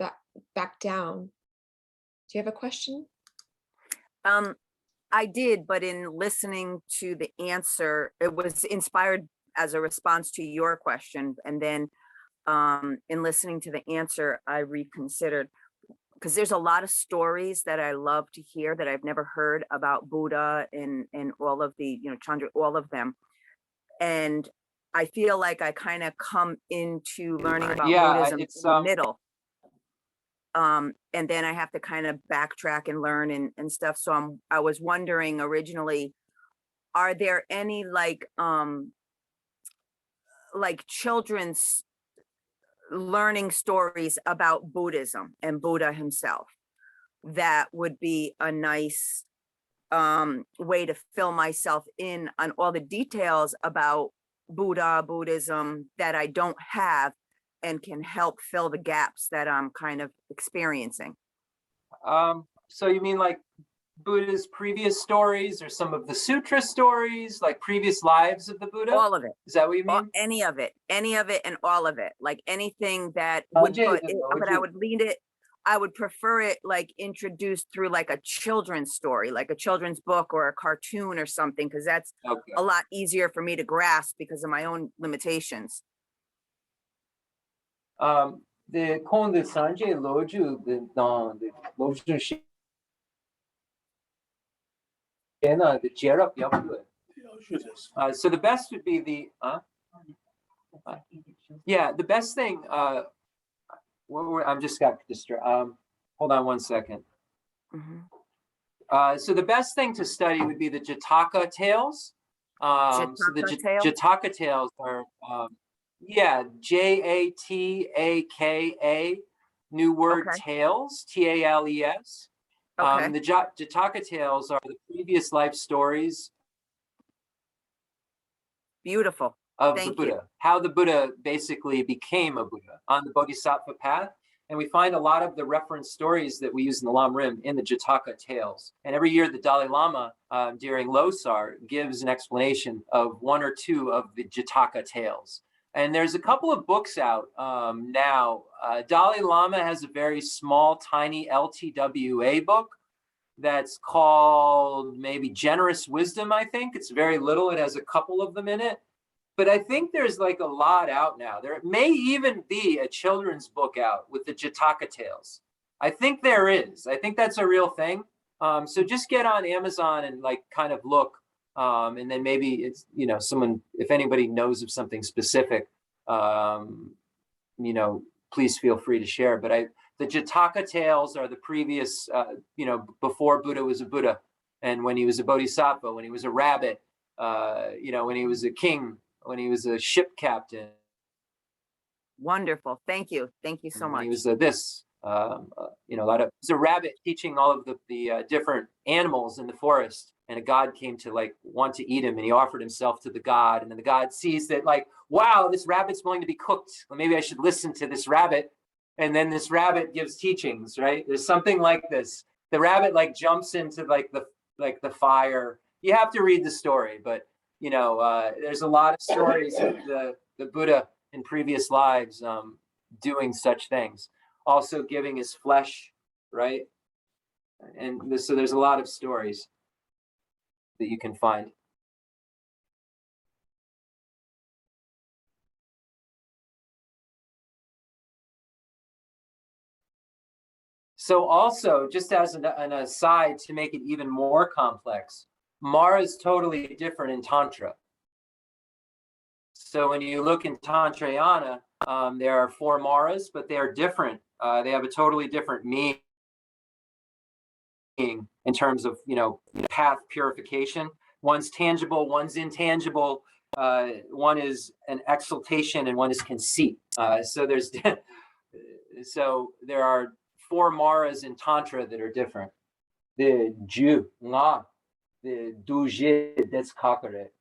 back down. Do you have a question? I did, but in listening to the answer, it was inspired as a response to your question. And then in listening to the answer, I reconsidered, because there's a lot of stories that I love to hear that I've never heard about Buddha and all of the, Chandra, all of them. And I feel like I kind of come into learning about Buddhism in the middle. And then I have to kind of backtrack and learn and stuff. So I was wondering originally, are there any like children's learning stories about Buddhism and Buddha himself that would be a nice way to fill myself in on all the details about Buddhism that I don't have, and can help fill the gaps that I'm kind of experiencing? So you mean like Buddha's previous stories, or some of the sutra stories, like previous lives of the Buddha? All of it. Is that what you mean? Any of it and all of it, like anything that would put it, but I would lead it. I would prefer it like introduced through like a children's story, like a children's book or a cartoon or something, because that's a lot easier for me to grasp because of my own limitations. The Conde Sanje Loju dans the Loju Shena the Jerap Yapu. So the best would be the the best thing. I'm just got distracted. Hold on one second. So the best thing to study would be the Jataka tales. So the Jataka tales are Jataka, new word tales, tales. The Jataka tales are the previous life stories. Beautiful. Of the Buddha, how the Buddha basically became a Buddha on the Bodhisattva path. And we find a lot of the reference stories that we use in the Lam Rim in the Jataka tales. And every year the Dalai Lama during Losar gives an explanation of one or two of the Jataka tales. And there's a couple of books out now. Dalai Lama has a very small, tiny LTWA book that's called maybe Generous Wisdom, I think. It's very little. It has a couple of them in it. But I think there's like a lot out now. There may even be a children's book out with the Jataka tales. I think there is. I think that's a real thing. So just get on Amazon and like kind of look. And then maybe it's, someone, if anybody knows of something specific, please feel free to share. But the Jataka tales are the previous, before Buddha was a Buddha, and when he was a bodhisattva, when he was a rabbit, when he was a king, when he was a ship captain. Wonderful. Thank you. Thank you so much. He was he's a rabbit teaching all of the different animals in the forest, and a god came to like want to eat him, and he offered himself to the god, and then the god sees that like, wow, this rabbit's willing to be cooked. Well, maybe I should listen to this rabbit. And then this rabbit gives teachings, right? There's something like this. The rabbit like jumps into like the fire. You have to read the story, but there's a lot of stories of the Buddha in previous lives doing such things. Also giving his flesh, right? And so there's a lot of stories that you can find. So also, just as an aside to make it even more complex, Mara is totally different in Tantra. So when you look in Tantrayana, there are 4 Maras, but they are different. They have a totally different meaning in terms of, path purification. One's tangible, one's intangible. One is an exaltation and one is conceit. So there are 4 Maras in Tantra that are different. The Ju, Nga, the Duje, that's Kakare.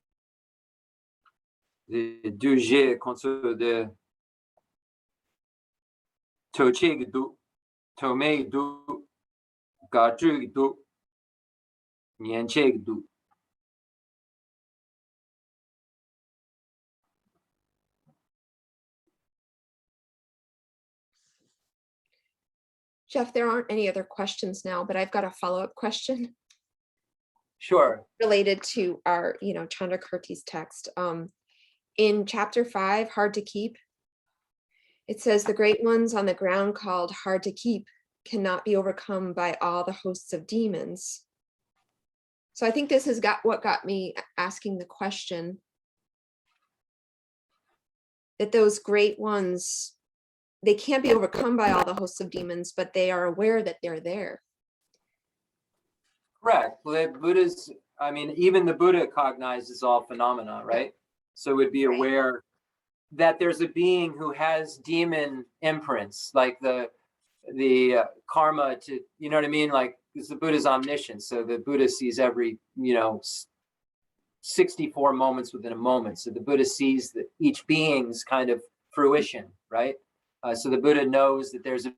The Duje, Khensur, the Tochig Du, Tomei Du, Gachug Du, Nyancheg Du. Jeff, there aren't any other questions now, but I've got a follow-up question Sure. related to our, Chandrakirti's text. In chapter 5, Hard to Keep, it says the great ones on the ground called hard to keep cannot be overcome by all the hosts of demons. So I think this has got what got me asking the question, that those great ones, they can't be overcome by all the hosts of demons, but they are aware that they're there. Correct. Well, Buddha's, I mean, even the Buddha cognizes all phenomena, right? So would be aware that there's a being who has demon imprints, like the karma to, you know what I mean? Like, because the Buddha's omniscient. So the Buddha sees every, 64 moments within a moment. So the Buddha sees that each being's kind of fruition, right? So the Buddha knows that there's a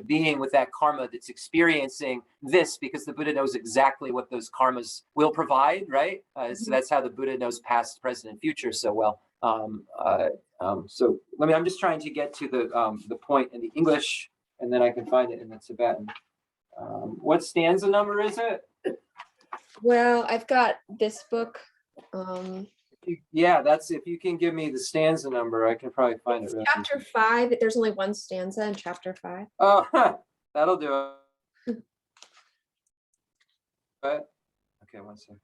being with that karma that's experiencing this, because the Buddha knows exactly what those karmas will provide, right? So that's how the Buddha knows past, present, and future so well. So I'm just trying to get to the point in the English, and then I can find it in the Tibetan. What stanza number is it? Well, I've got this book. Yeah, that's, if you can give me the stanza number, I can probably find it. Really. Chapter 5, there's only one stanza in chapter 5. Oh, that'll do it. Right. Okay, one second.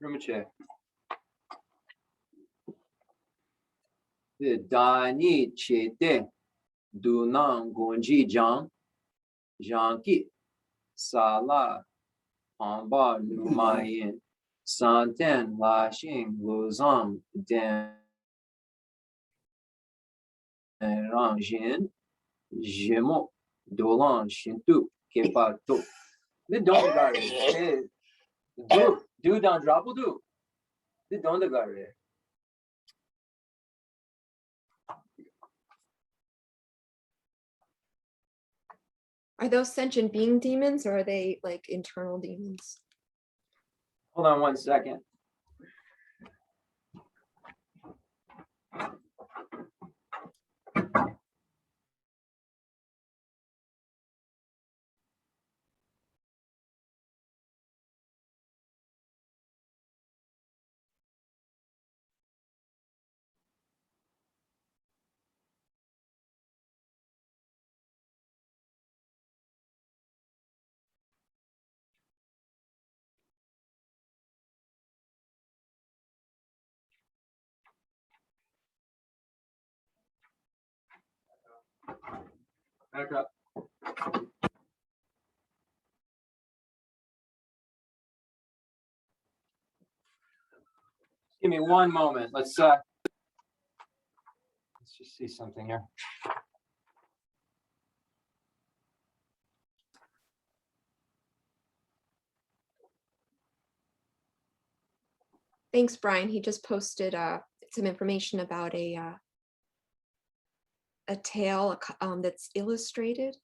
Rinpoche. The Dani Chete Dunang Gonji Jang Janki Sala Amba Numayin Santen Lashing Lozang Den Rangjin Jemo Dolan Shintu Kepato. The don't gare. Do don't drop do. The don't gare. Are those sentient being demons, or are they like internal demons? Hold on one second. Back up. Give me one moment. Let's just see something here. Thanks, Brian. He just posted some information about a tale that's illustrated,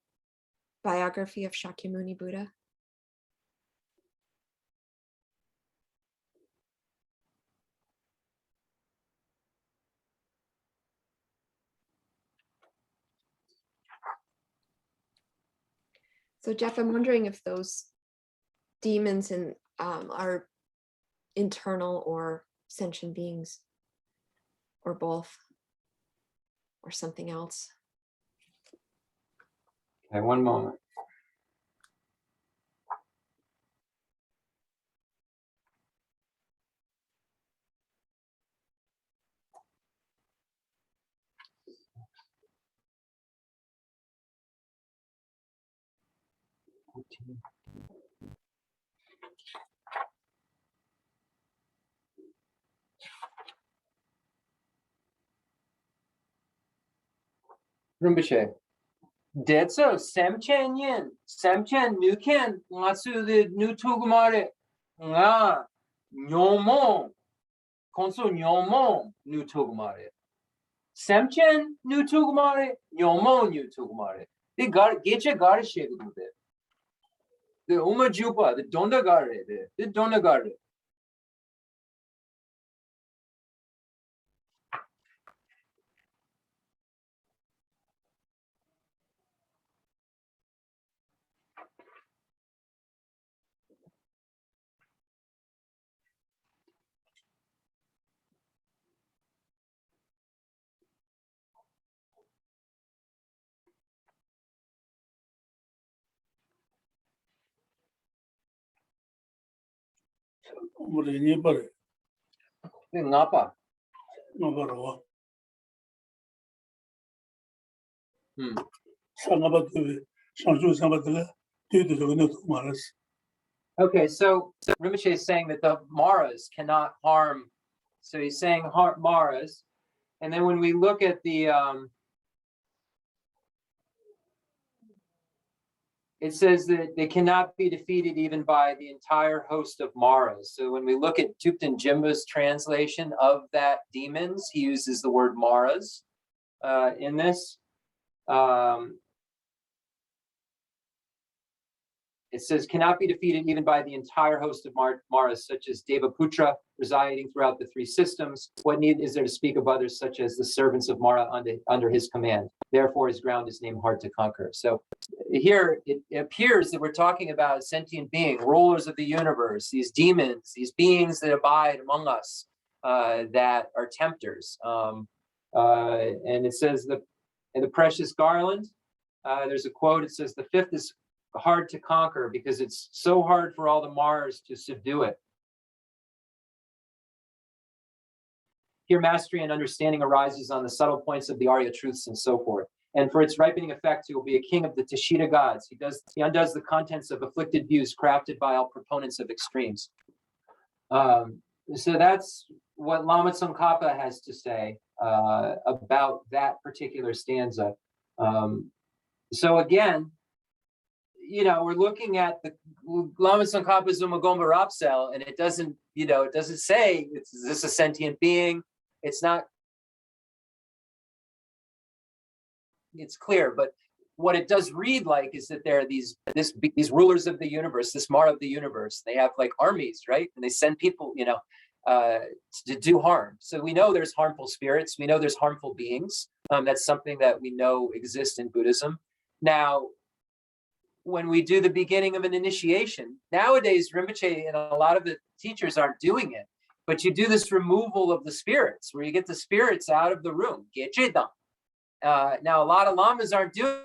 biography of Shakyamuni Buddha. So Jeff, I'm wondering if those demons are internal or sentient beings, or both, or something else. Okay, one moment. Rinpoche. Detso semchen yin, semchen nuken, matsu the new tugumare, nga, nyomo, Khensur Nyomo Nu Tugmare. Semchen Nu Tugmare, Nyomo Nu Tugmare. The Geshe Gare Shegu. The Umajupa, the Dondagare, the Dondagare. 우리 니버리 The Napa. 너버로 Hmm. 상가바드 상주 상바드가 뒤도 말았어. Okay, so Rinpoche is saying that the Maras cannot harm. So he's saying harm Maras. And then when we look at the, it says that they cannot be defeated even by the entire host of Maras. So when we look at Thupten Jimba's translation of that demons, he uses the word Maras in this. It says, cannot be defeated even by the entire host of Maras, such as Devaputra residing throughout the three systems. What need is there to speak of others, such as the servants of Mara under his command? Therefore, his ground is named hard to conquer. So here it appears that we're talking about a sentient being, rulers of the universe, these demons, these beings that abide among us, that are tempters. And it says that in the precious garland, there's a quote, it says, the fifth is hard to conquer because it's so hard for all the Maras to subdue it. Here, mastery and understanding arises on the subtle points of the Arya truths and so forth. And for its ripening effect, he will be a king of the Tashita gods. He undoes the contents of afflicted views crafted by all proponents of extremes. So that's what Lama Tsongkhapa has to say about that particular stanza. So again, you know, we're looking at the Lama Tsongkhapa's Umagomba Rapsel, and it doesn't, you know, it doesn't say, is this a sentient being? It's not, it's clear, but what it does read like is that there are these rulers of the universe, this Mara of the universe. They have like armies, right? And they send people, you know, to do harm. So we know there's harmful spirits. We know there's harmful beings. That's something that we know exists in Buddhism. Now, when we do the beginning of an initiation, nowadays Rinpoche and a lot of the teachers aren't doing it, but you do this removal of the spirits, where you get the spirits out of the room. Now, a lot of lamas aren't doing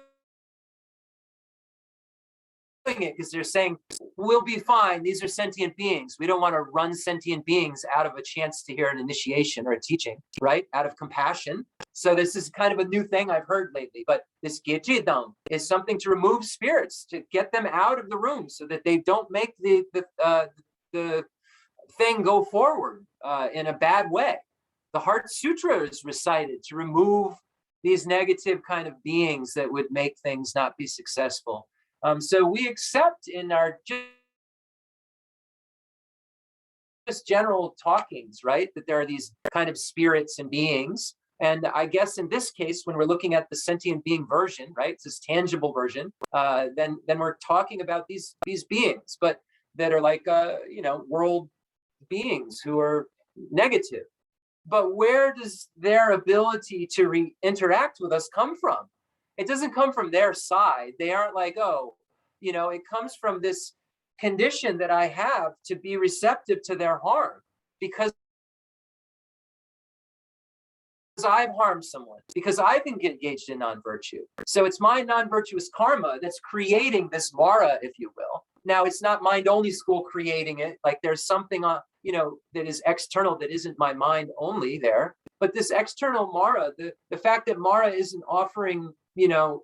it because they're saying, we'll be fine. These are sentient beings. We don't want to run sentient beings out of a chance to hear an initiation or a teaching, right? Out of compassion. So this is kind of a new thing I've heard lately, but this Gejidam is something to remove spirits, to get them out of the room so that they don't make the thing go forward in a bad way. The Heart Sutra is recited to remove these negative kind of beings that would make things not be successful. So we accept in our just general talkings, right, that there are these kind of spirits and beings. And I guess in this case, when we're looking at the sentient being version, right, it's this tangible version, then we're talking about these beings, but that are like, you know, world beings who are negative. But where does their ability to interact with us come from? It doesn't come from their side. They aren't like, oh, you know, it comes from this condition that I have to be receptive to their harm because I've harmed someone, because I've engaged in non-virtue. So it's my non-virtuous karma that's creating this Mara, if you will. Now, it's not mind-only school creating it. Like there's something, you know, that is external that isn't my mind only there. But this external Mara, the fact that Mara isn't offering, you know,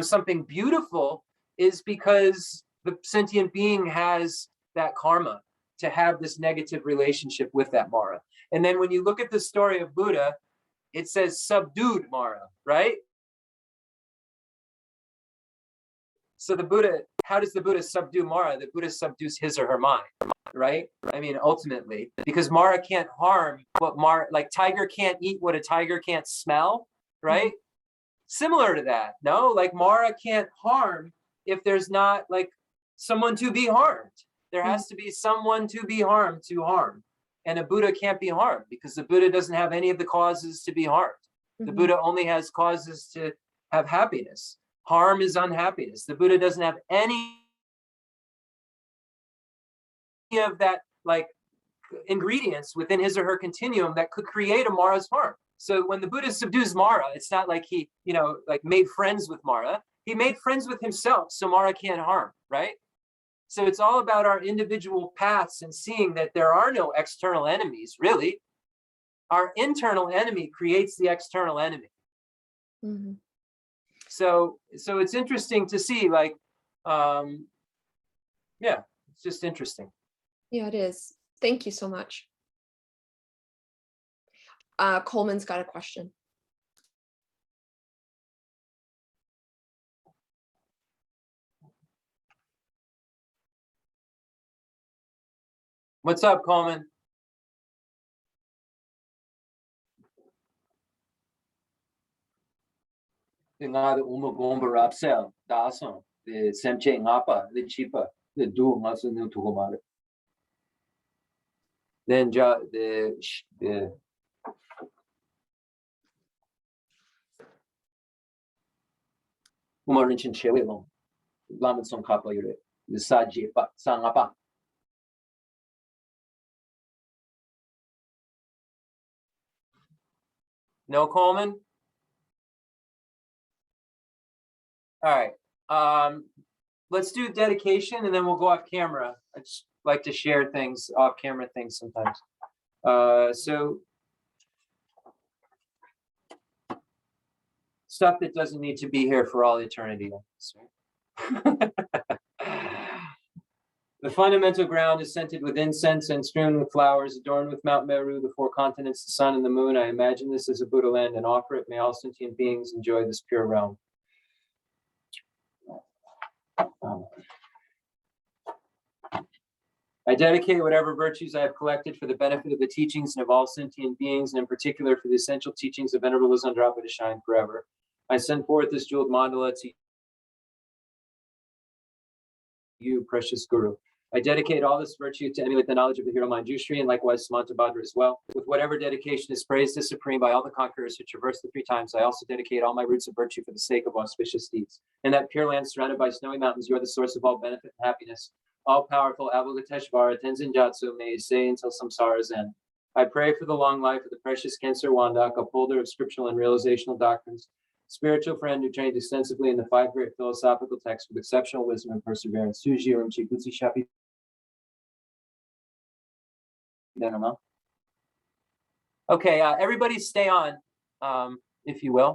something beautiful is because the sentient being has that karma to have this negative relationship with that Mara. And then when you look at the story of Buddha, it says subdued Mara, right? So the Buddha how does the Buddha subdue Mara? The Buddha subdues his or her mind, right? I mean, ultimately, because Mara can't harm what Mara, like tiger can't eat what a tiger can't smell, right? Similar to that, no? Like Mara can't harm if there's not like someone to be harmed. There has to be someone to be harmed to harm. And a Buddha can't be harmed because the Buddha doesn't have any of the causes to be harmed. The Buddha only has causes to have happiness. Harm is unhappiness. The Buddha doesn't have any of that like ingredients within his or her continuum that could create a Mara's harm. So when the Buddha subdues Mara, it's not like he, like made friends with Mara. He made friends with himself, so Mara can't harm, right? So it's all about our individual paths and seeing that there are no external enemies, really. Our internal enemy creates the external enemy. So it's interesting to see, like, yeah, it's just interesting. Yeah, it is. Thank you so much. Coleman's got a question. What's up, Coleman? Nga de uma gomba rapsel dason de semche ngapa de chipa de du masu nu tugomare. Then the umarin chin chewe long laman son kapa yure the saji pa sangapa. No, Coleman? All right. Let's do dedication and then we'll go off camera. I just like to share things, off camera things sometimes. So stuff that doesn't need to be here for all eternity. The fundamental ground is scented with incense and strewn with flowers, adorned with Mount Meru, the four continents, the sun and the moon. I imagine this as a Buddha land and offer it. May all sentient beings enjoy this pure realm. I dedicate whatever virtues I have collected for the benefit of the teachings and of all sentient beings, and in particular for the essential teachings of Venerable Losang to shine forever. I send forth this jeweled mandala to you, precious Guru. I dedicate all this virtue to emulate the knowledge of the hero Manjushri and likewise Samantabhadra as well. With whatever dedication is praised as supreme by all the conquerors who traverse the 3 times, I also dedicate all my roots of virtue for the sake of auspicious deeds. In that pure land surrounded by snowy mountains, you are the source of all benefit and happiness. All-powerful Avalokiteshvara Tenzin Jatsu, may you say until samsara's end. I pray for the long life of the precious Khensur Wandak, upholder of scriptural and realizational doctrines, spiritual friend who trained extensively in the 5 great philosophical texts with exceptional wisdom and perseverance. Suji Rinpoche Kutsi Shapi. Okay, everybody stay on, if you will.